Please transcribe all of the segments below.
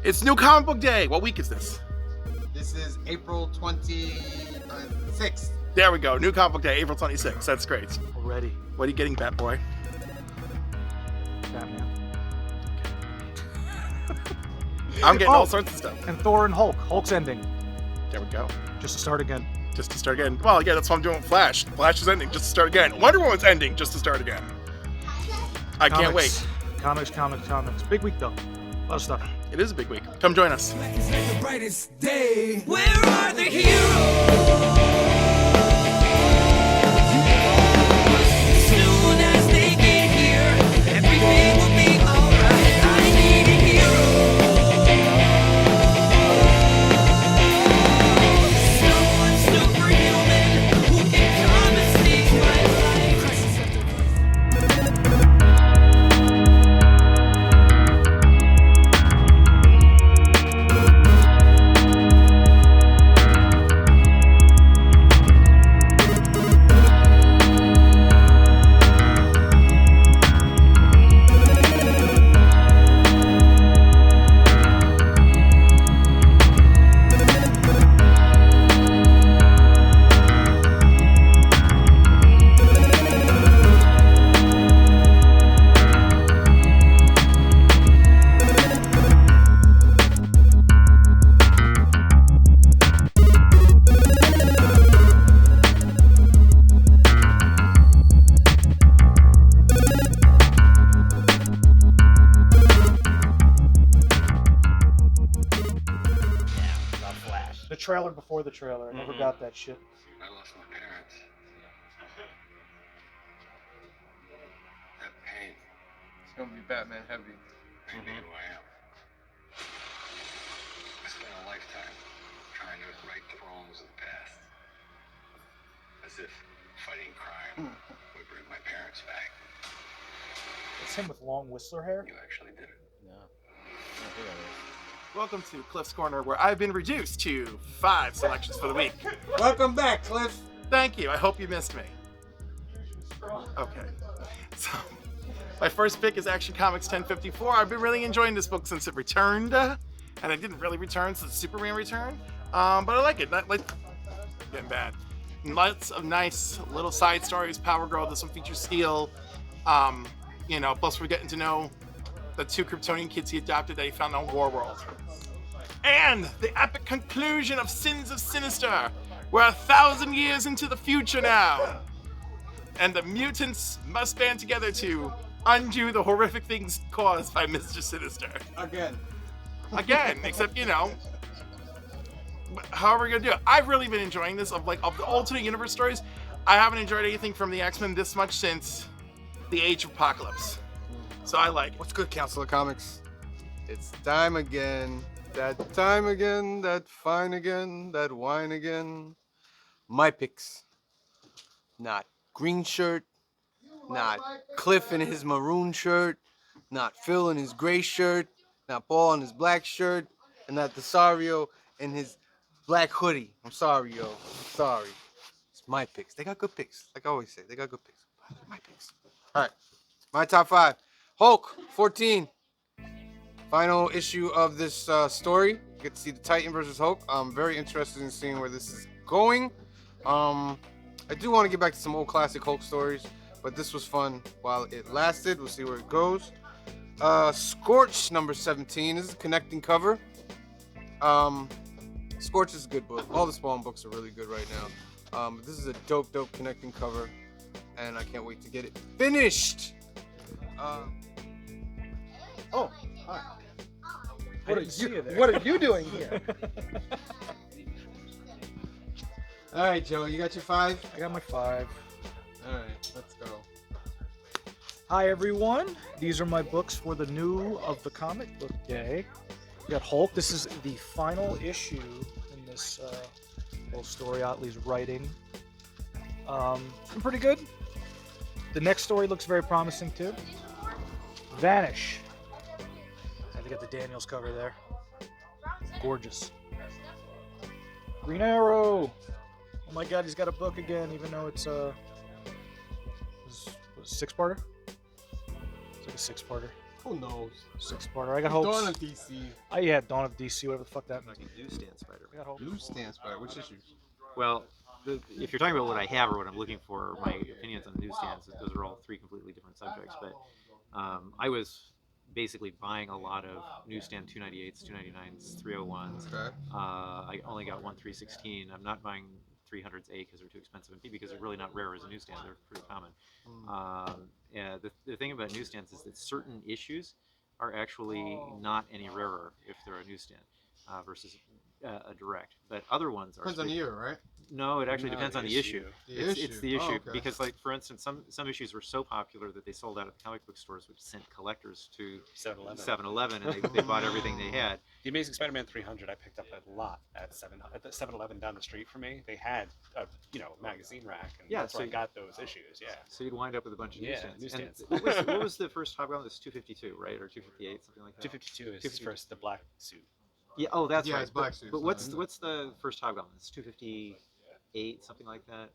It's New Comic Book Day. What week is this? This is April 26th. There we go. New Comic Book Day, April 26th. That's great. Already. What are you getting, Bat Boy? Batman. I'm getting all sorts of stuff. And Thor and Hulk. Hulk's ending. There we go. Just to start again. Just to start again. Well, yeah, that's what I'm doing with Flash. Flash is ending just to start again. Wonder Woman's ending just to start again. I can't wait. Comics. Big week, though. A lot of stuff. It is a big week. Come join us. The brightest day. Where are the heroes? Soon as they get here, everything will be alright. I need a hero. Someone superhuman who can come and save my life. Crisis at the The trailer before the trailer. I never got that shit. I lost my parents. That pain It's gonna be Batman heavy. made me who I am. I spent a lifetime trying to right the wrongs of the past. As if fighting crime would bring my parents back. It's him with long Whistler hair. You actually did it. Welcome to Cliff's Corner, where I've been reduced to 5 selections for the week. Welcome back, Cliff. Thank you. I hope you missed me. Okay. So, my first pick is Action Comics 1054. I've been really enjoying this book since it returned. And it didn't really return since Superman returned. But I like it. Getting bad. Lots of nice little side stories. Power Girl, this one features Steel. Plus we're getting to know the 2 Kryptonian kids he adopted that he found on Warworld. And the epic conclusion of Sins of Sinister. We're 1,000 years into the future now. And the mutants must band together to undo the horrific things caused by Mr. Sinister. Again, Except, however we're gonna do it. I've really been enjoying this. Of the alternate universe stories, I haven't enjoyed anything from the X-Men this much since the Age of Apocalypse. So I like it. what's good, Council of Comics? It's time again. That time again. That fine again. That wine again. My picks. Not green shirt. Not Cliff in his maroon shirt. Not Phil in his gray shirt. Not Paul in his black shirt. And not Desario in his black hoodie. I'm sorry, yo. I'm sorry. It's my picks. They got good picks. Like I always say, they got good picks. My picks. All right. My top 5. Hulk 14. Final issue of this story. You get to see the Titan versus Hulk. I'm very interested in seeing where this is going. I do want to get back to some old classic Hulk stories, but this was fun while it lasted. We'll see where it goes. Scorch number 17. This is a connecting cover. Scorch is a good book. All the Spawn books are really good right now. This is a dope connecting cover, and I can't wait to get it finished. Oh, hi. What are you doing here? All right, Joe, you got your 5? I got my 5. All right, let's go. Hi, everyone. These are my books for the new of the comic book day. We got Hulk. This is the final issue in this whole story Otley's writing. It's been pretty good. The next story looks very promising, too. Vanish. They got the Daniels cover there. Gorgeous. Green Arrow. Oh my God, he's got a book again, even though it's a 6-parter. It's like a 6-parter. Who knows? 6-parter. I got hopes. Dawn of DC. Yeah, Dawn of DC, whatever the fuck that means. Newsstand Spider. I got hopes. Newsstand Spider. Which issue? Well, if you're talking about what I have or what I'm looking for, my opinions on newsstands, those are all three completely different subjects. But I was basically buying a lot of newsstand 298s, 299s, 301s. Okay. I only got one 316. I'm not buying 300s A because they're too expensive, and B because they're really not rare as a newsstand. They're pretty common. Yeah, the thing about newsstands is that certain issues are actually not any rarer if they're a newsstand versus a direct. But other ones are. Depends on the year, right? No, it actually depends on the issue. It's the issue Oh, okay. because, like, for instance, some issues were so popular that they sold out at the comic book stores, which sent collectors to 7-Eleven, and they bought everything they had. The Amazing Spider-Man 300, I picked up a lot at the 7-Eleven down the street from me. They had a magazine rack, and Yeah, that's so where I got those issues. Yeah. So you'd wind up with a bunch of Yeah, newsstands. newsstands. And what was the first Hobgoblin? This 252, right, or 258, something like that. 252 is 252. first the black suit. Yeah. Oh, that's Yeah, right. it's black suit, But so what's it's- the first Hobgoblin? It's 258, something like that.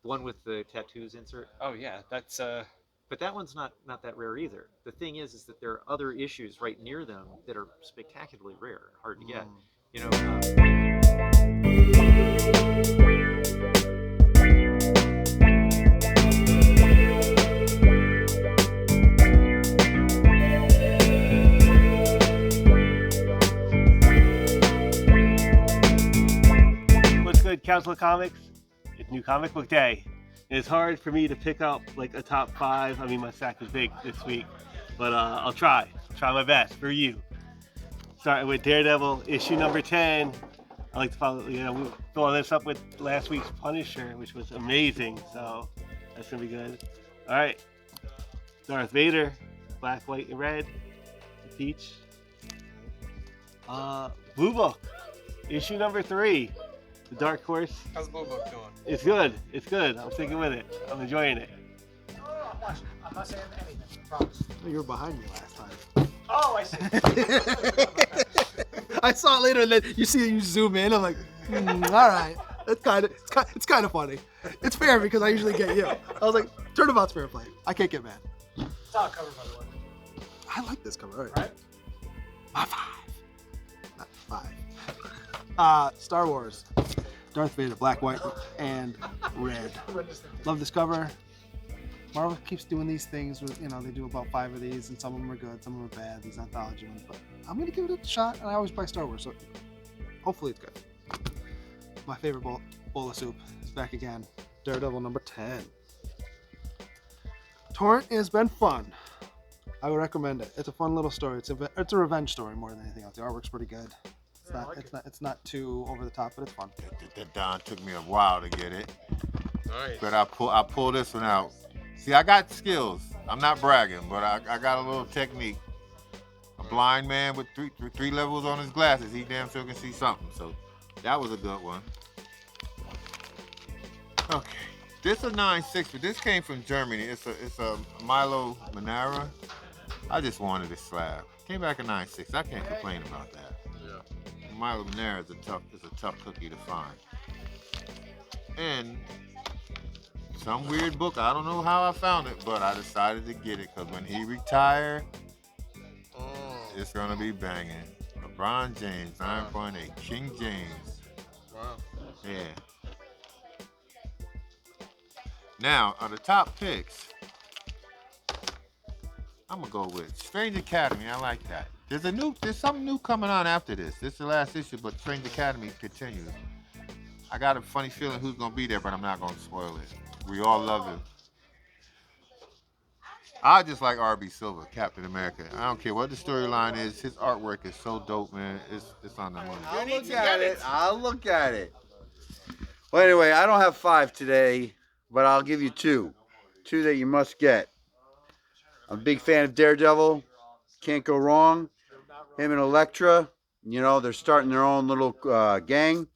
The one with the tattoos insert. Oh yeah, that's But that one's not that rare either. The thing is that there are other issues right near them that are spectacularly rare, hard to get. You know. What's good, Council of Comics? It's New Comic Book Day. It's hard for me to pick up like a top 5. I mean, my stack is big this week, but I'll try my best for you. Starting with Daredevil issue number 10. I like to we follow this up with last week's Punisher, which was amazing. So that's gonna be good. All right, Darth Vader, black, white, and red, peach. Blue Book issue number 3. The Dark Horse. How's Blue Book doing? It's good. It's good. I'm sticking with it. I'm enjoying it. I'm not saying anything. I promise. You were behind me last time. Oh, I see. I saw it later, and then you see you zoom in. I'm like, all right. It's kind of funny. It's fair because I usually get you. I was like, turnabout's fair play. I can't get mad. It's on cover, by the way. I like this cover. All right. Right? My 5. Not 5. Star Wars. Darth Vader, black, white, and red. Love this cover. Marvel keeps doing these things with, they do about 5 of these, and some of them are good, some of them are bad, these anthology ones, but I'm gonna give it a shot, and I always buy Star Wars, so hopefully it's good. My favorite bowl of soup is back again. Daredevil number 10. Torrent has been fun. I would recommend it. It's a fun little story. It's a revenge story more than anything else. The artwork's pretty good. It's not too over the top, but it's fun. That Don took me a while to get it, Nice. but I pull this one out. See, I got skills. I'm not bragging, but I got a little technique. A blind man with three levels on his glasses, he damn sure can see something. So that was a good one. Okay, this is a 9.6, but this came from Germany. It's a Milo Manara. I just wanted a slab. Came back a 9.6. I can't complain about that. Yeah. Milo Manara is a tough cookie to find. And some weird book, I don't know how I found it, but I decided to get it because when he retired, it's gonna be banging. LeBron James, 9.8, King James. Wow. Yeah. Now, on the top picks, I'm gonna go with Strange Academy. I like that. There's something new coming on after this. This is the last issue, but Strange Academy continues. I got a funny feeling who's gonna be there, but I'm not gonna spoil it. We all love him. I just like R.B. Silver, Captain America. I don't care what the storyline is. His artwork is so dope, man. It's on the money. I'll look at it. Well, anyway, I don't have 5 today, but I'll give you 2. 2 that you must get. I'm a big fan of Daredevil. Can't go wrong. Him and Elektra, they're starting their own little gang,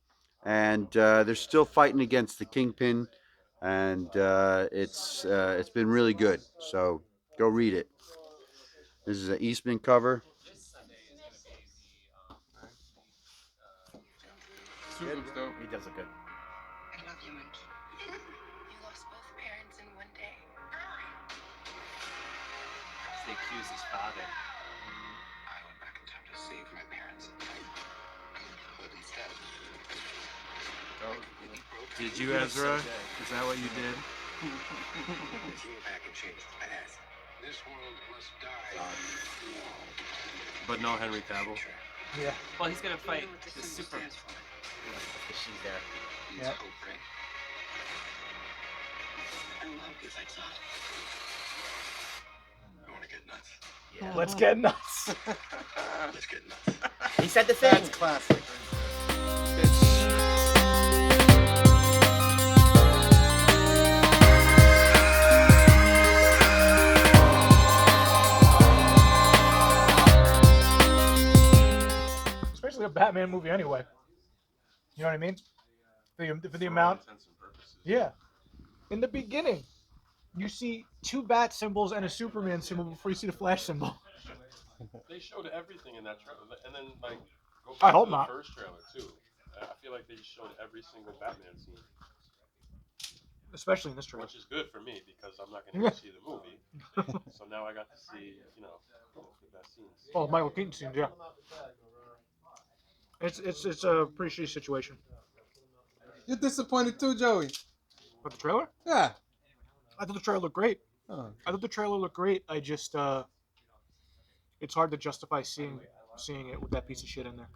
and they're still fighting against the Kingpin, and it's been really good. So go read it. This is an Eastman cover. Super looks dope. He does look good. I love you, Monkey. You lost both parents in one day. They accuse his father. Did you, Ezra? Is that what you did? Seeing if I can change the past. This world must die. But no Henry Cavill. Yeah. Well, he's gonna fight the super. She's there. Yeah. Hope, right? I will help you fight Zod. I want to get nuts. Yeah. Let's get nuts. Let's get nuts. He said the thing. That's classic. Especially a Batman movie anyway. You know what I mean? For the amount. Yeah. In the beginning, you see 2 bat symbols and a Superman symbol before you see the Flash symbol. They showed everything in that trailer, and then like go I back hope to the not. first trailer too. I feel like they showed every single Batman scene, Especially in this trailer. which is good for me because I'm not going to go see the movie. So now I got to see, the best scenes. Oh, Michael Keaton scenes, yeah. It's a pretty shitty situation. You're disappointed too, Joey. But the trailer? Yeah. I thought the trailer looked great. Oh. I thought the trailer looked great. I just it's hard to justify seeing it with that piece of shit in there.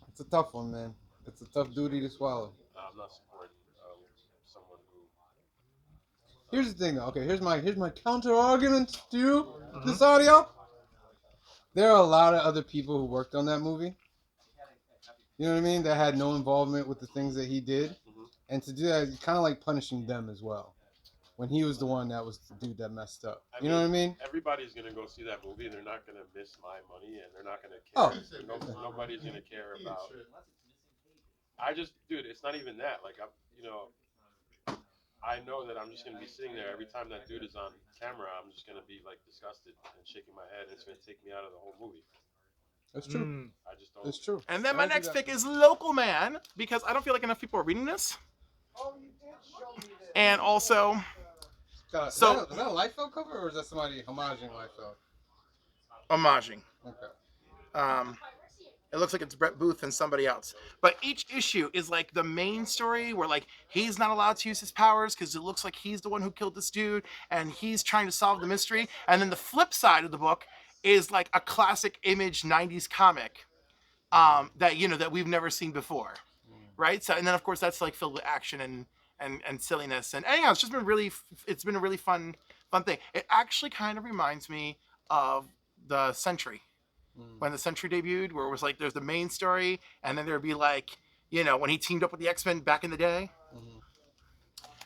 It's a tough one, man. It's a tough duty to swallow. I'm not supporting someone who. Here's the thing, though. Okay, here's my counter argument to you, this audio. There are a lot of other people who worked on that movie. You know what I mean? That had no involvement with the things that he did, and to do that, it's kind of like punishing them as well. When he was the one that was the dude that messed up. You know what I mean? Everybody's gonna go see that movie, and they're not gonna miss my money, and they're not gonna care. Nobody's gonna care about. Dude, it's not even that. Like I know that I'm just gonna be sitting there every time that dude is on camera. I'm just gonna be like disgusted and shaking my head. And it's gonna take me out of the whole movie. That's true. I just don't. It's true. And then my next pick is Local Man, because I don't feel like enough people are reading this. And also, is that a Liefeld cover, or is that somebody homaging Liefeld? homaging. Okay. It looks like it's Brett Booth and somebody else. But each issue is like the main story where like he's not allowed to use his powers because it looks like he's the one who killed this dude and he's trying to solve the mystery. And then the flip side of the book is like a classic Image 90s comic that we've never seen before. Right? So and then of course that's like filled with action and silliness and anyhow, it's been a really fun thing. It actually kind of reminds me of the Sentry. When the Sentry debuted, where it was like there's the main story, and then there'd be like, when he teamed up with the X-Men back in the day.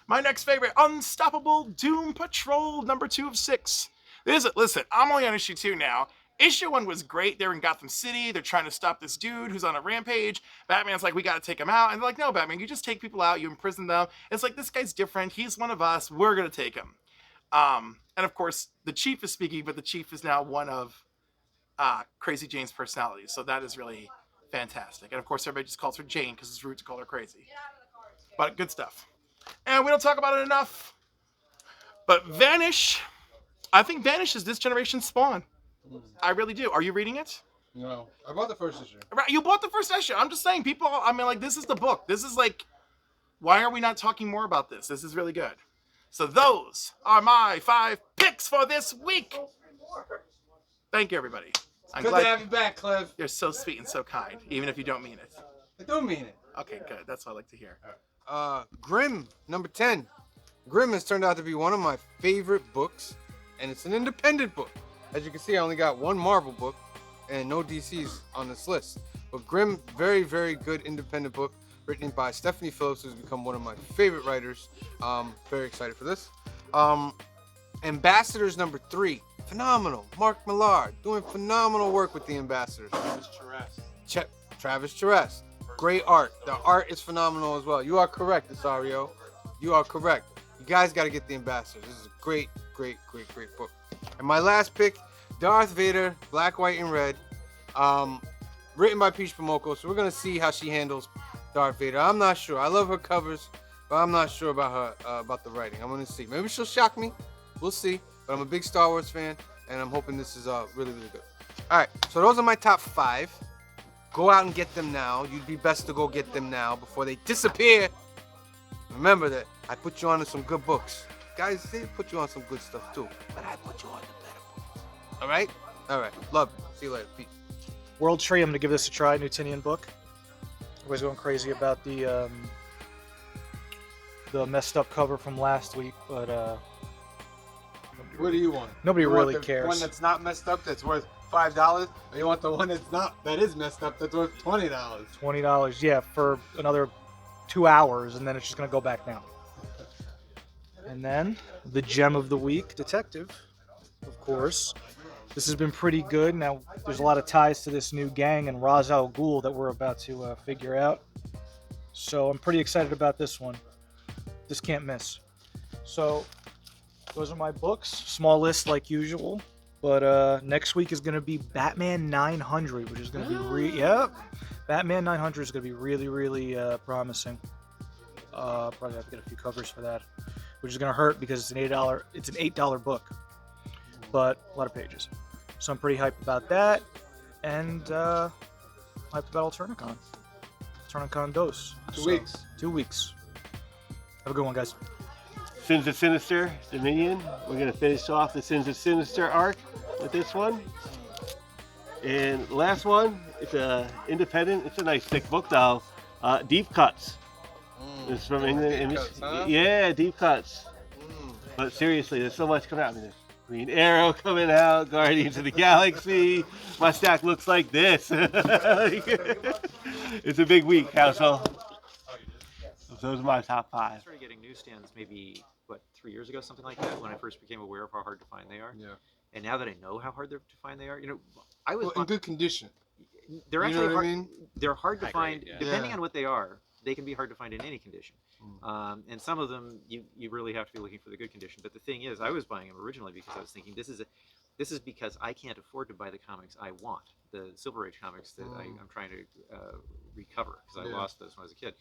My next favorite, Unstoppable Doom Patrol, number 2 of 6. Listen, I'm only on issue 2 now. Issue 1 was great. They're in Gotham City. They're trying to stop this dude who's on a rampage. Batman's like, we got to take him out. And they're like, no, Batman, you just take people out. You imprison them. It's like, this guy's different. He's one of us. We're going to take him. And of course, the Chief is speaking, but the Chief is now one of Crazy Jane's personalities. So that is really fantastic. And of course, everybody just calls her Jane because it's rude to call her crazy. But good stuff. And we don't talk about it enough. But Vanish. I think Vanish is this generation's Spawn. I really do. Are you reading it? No. I bought the first issue. Right, you bought the first issue. I'm just saying, people, this is the book. This is like, why are we not talking more about this? This is really good. So those are my 5 picks for this week. Thank you, everybody. I'm Good glad to have you back, Clev. You're so sweet and so kind, even if you don't mean it. I don't mean it. Okay, good. That's what I like to hear. Grimm, number 10. Grimm has turned out to be one of my favorite books, and it's an independent book. As you can see, I only got 1 Marvel book and no DCs on this list. But Grimm, very, very good independent book written by Stephanie Phillips, who's become one of my favorite writers. Very excited for this. Ambassadors number 3. Phenomenal. Mark Millard doing phenomenal work with the Ambassadors. Travis Charest. Great art. The art is phenomenal as well. You are correct, Isario. You are correct. You guys got to get the Ambassadors. This is a great, great, great, great book. And my last pick, Darth Vader, Black, White, and Red. Written by Peach Momoko. So we're going to see how she handles Darth Vader. I'm not sure. I love her covers, but I'm not sure about her about the writing. I'm going to see. Maybe she'll shock me. We'll see. But I'm a big Star Wars fan, and I'm hoping this is really, really good. All right, so those are my top 5. Go out and get them now. You'd be best to go get them now before they disappear. Remember that I put you on to some good books. Guys, they put you on some good stuff too. But I put you on the better books. All right? All right. Love you. See you later. Peace. World Tree, I'm gonna give this a try. New Tinian book. Everybody's going crazy about the messed up cover from last week, but What do you want? Nobody You really want the cares. one that's not messed up that's worth $5, or you want the one that is messed up that's worth $20? $20, yeah, for another 2 hours, and then it's just gonna go back down. And then the gem of the week, Detective, of course. This has been pretty good. Now, there's a lot of ties to this new gang and Ra's al Ghul that we're about to figure out. So I'm pretty excited about this one. This can't miss. So those are my books. Small list like usual. But next week is going to be Batman 900, which is going to be Batman 900 is going to be really, really promising. Probably have to get a few covers for that, which is going to hurt because it's an $8 book, but a lot of pages. So I'm pretty hyped about that, and hyped about Alternicon. Alternicon Dos. 2 weeks. 2 weeks. Have a good one, guys. Sins of Sinister, Dominion. We're going to finish off the Sins of Sinister arc with this one. And last one, it's a independent. It's a nice thick book, though. Deep Cuts. It's from England. Deep Cuts, huh? Yeah, Deep Cuts. But seriously, there's so much coming out. I mean, there's Green Arrow coming out, Guardians of the Galaxy. My stack looks like this. It's a big week, household. Those are my top 5. I started getting newsstands maybe 3 years ago, something like that, when I first became aware of how hard to find they are. Yeah. And now that I know how hard to find they are, I was in good condition. They're You know actually what I hard. mean? They're hard to High find, grade, yeah. depending Yeah. on what they are. They can be hard to find in any condition. And some of them you really have to be looking for the good condition. But the thing is, I was buying them originally because I was thinking this is because I can't afford to buy the comics I want, the Silver Age comics that I'm trying to recover because I Yeah. lost those when I was a kid.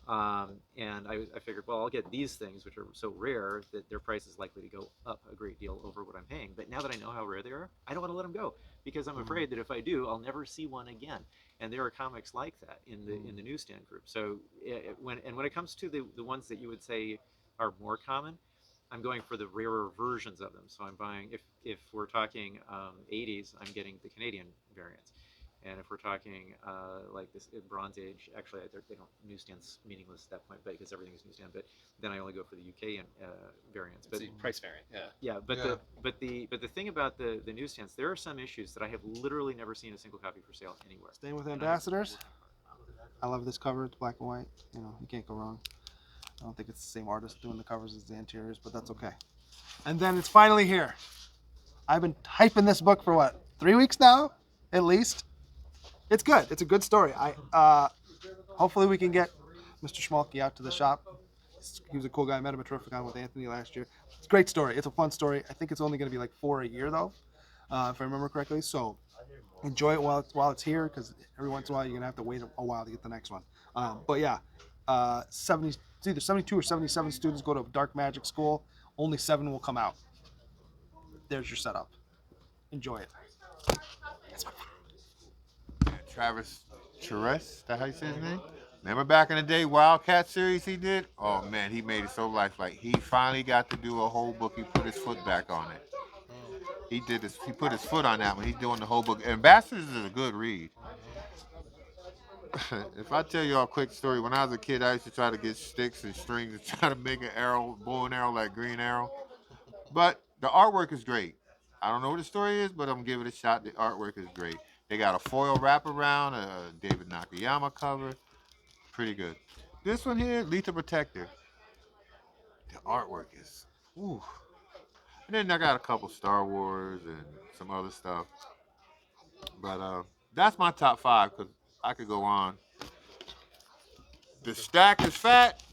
And I figured, well, I'll get these things, which are so rare that their price is likely to go up a great deal over what I'm paying. But now that I know how rare they are, I don't want to let them go because I'm afraid that if I do, I'll never see one again. And there are comics like that in the newsstand group. So when it comes to the ones that you would say are more common, I'm going for the rarer versions of them. So I'm buying, if we're talking 80s, I'm getting the Canadian variants. And if we're talking like this Bronze Age, actually they don't, newsstands meaningless at that point, but because everything is newsstand. But then I only go for the UK variants. But It's the price variant, yeah. yeah, but Yeah. the thing about the newsstands, there are some issues that I have literally never seen a single copy for sale anywhere. Staying with And Ambassadors. I love this cover. It's black and white. You can't go wrong. I don't think it's the same artist doing the covers as the interiors, but that's okay. And then it's finally here. I've been hyping this book for 3 weeks now, at least. It's good. It's a good story. Hopefully we can get Mr. Schmalke out to the shop. He was a cool guy. I met him at Terrificon with Anthony last year. It's a great story. It's a fun story. I think it's only going to be like 4 a year though, if I remember correctly. So enjoy it while it's here, because every once in a while you're gonna have to wait a while to get the next one. But yeah, it's either 72 or 77 students go to Dark Magic School. Only 7 will come out. There's your setup. Enjoy it. Travis Charest, is that how you say his name? Remember back in the day, Wildcat series he did? Oh man, he made it so lifelike. He finally got to do a whole book. He put his foot back on it. He did this. He put his foot on that one. He's doing the whole book. Ambassadors is a good read. If I tell you a quick story, when I was a kid, I used to try to get sticks and strings and try to make an arrow, bow and arrow like Green Arrow. But the artwork is great. I don't know what the story is, but I'm gonna give it a shot. The artwork is great. They got a foil wraparound, a David Nakayama cover. Pretty good. This one here, Lethal Protector. The artwork is, ooh. And then I got a couple Star Wars and some other stuff. But that's my top 5, because I could go on. The stack is fat,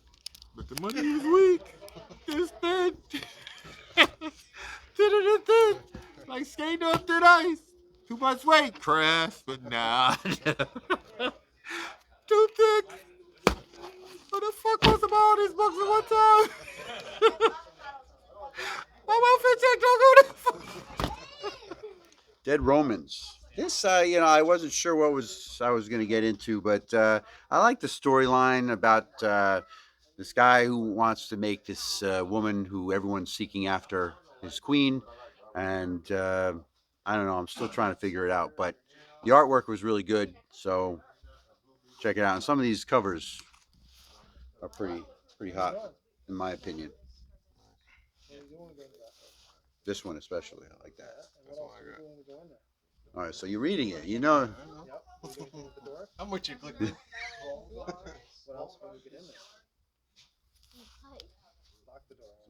but the money is weak. It's thin. Thin. Like skating on thin ice. Too much weight, crash, but nah. Too thick. What the fuck was about all these books at one time? My welfare check don't go there. Dead Romans. This, I wasn't sure what I was going to get into, but I like the storyline about the this guy who wants to make this woman who everyone's seeking after his queen, and I don't know. I'm still trying to figure it out, but the artwork was really good, so check it out. And some of these covers are pretty hot, in my opinion. This one especially, I like that. That's all I got. All right, so you're reading it, you know. How much you click? A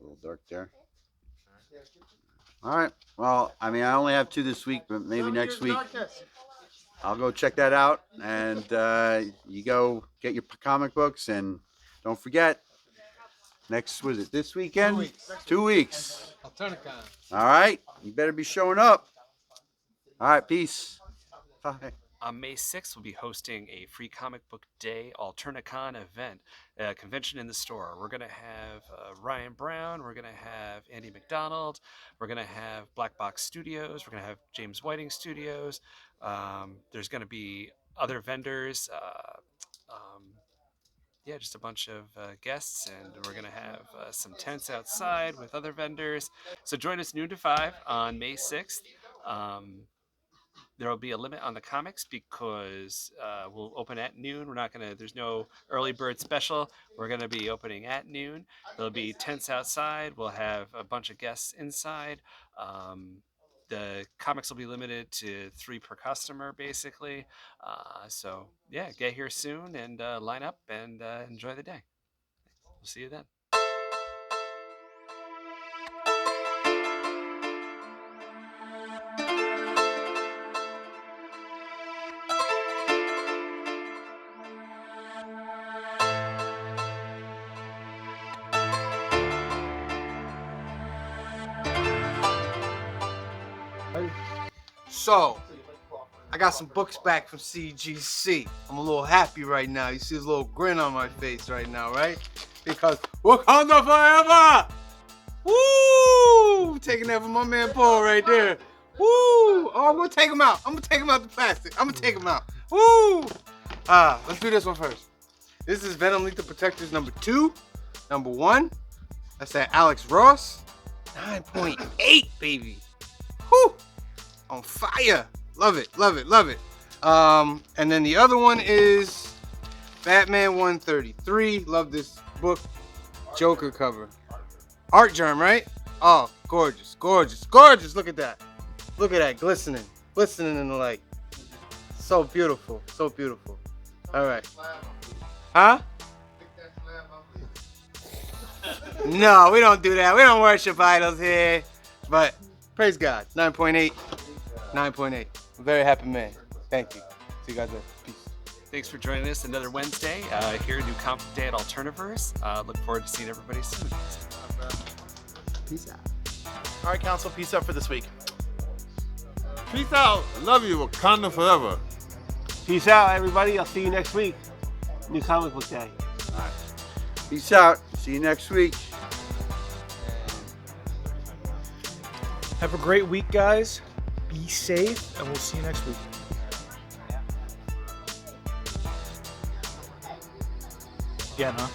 little dark there. All right. Well, I mean, I only have 2 this week, but maybe next week I'll go check that out. And you go get your comic books, and don't forget, was it this weekend? 2 weeks. 2 weeks. Alternicon. All right. You better be showing up. All right. Peace. Bye. On May 6th, we'll be hosting a free comic book day Alternicon event, a convention in the store. We're going to have Ryan Brown. We're going to have Andy McDonald. We're going to have Black Box Studios. We're going to have James Whiting Studios. There's going to be other vendors. Just a bunch of guests, and we're going to have some tents outside with other vendors. So join us noon to 5 on May 6th. There will be a limit on the comics because we'll open at noon. We're not gonna. There's no early bird special. We're gonna be opening at noon. There'll be tents outside. We'll have a bunch of guests inside. The comics will be limited to 3 per customer, basically. So yeah, get here soon and line up and enjoy the day. We'll see you then. So, I got some books back from CGC. I'm a little happy right now. You see this little grin on my face right now, right? Because Wakanda forever! Woo! Taking that from my man Paul right there. Woo! Oh, I'm gonna take him out. I'm gonna take him out the plastic. I'm gonna take him out. Woo! Let's do this one first. This is Venom Lethal Protectors number 2. Number 1. That's that Alex Ross. 9.8, baby. Woo! On fire. Love it, love it, love it. And then the other one is Batman 133. Love this book. Joker cover. Art Germ, right? Oh, gorgeous, gorgeous, gorgeous. Look at that. Look at that, glistening. Glistening in the light. So beautiful, so beautiful. All right. Huh? No, we don't do that. We don't worship idols here. But praise God. 9.8. 9.8. I'm a very happy man. Thank you. See you guys later. Peace. Thanks for joining us another Wednesday here at New Comic Day at Alterniverse. Look forward to seeing everybody soon. Peace out. All right, Council, peace out for this week. Peace out. Love you, Wakanda forever. Peace out, everybody. I'll see you next week. New Comic Book Day. All right. Peace out. See you next week. Have a great week, guys. Be safe, and we'll see you next week. Yeah, no?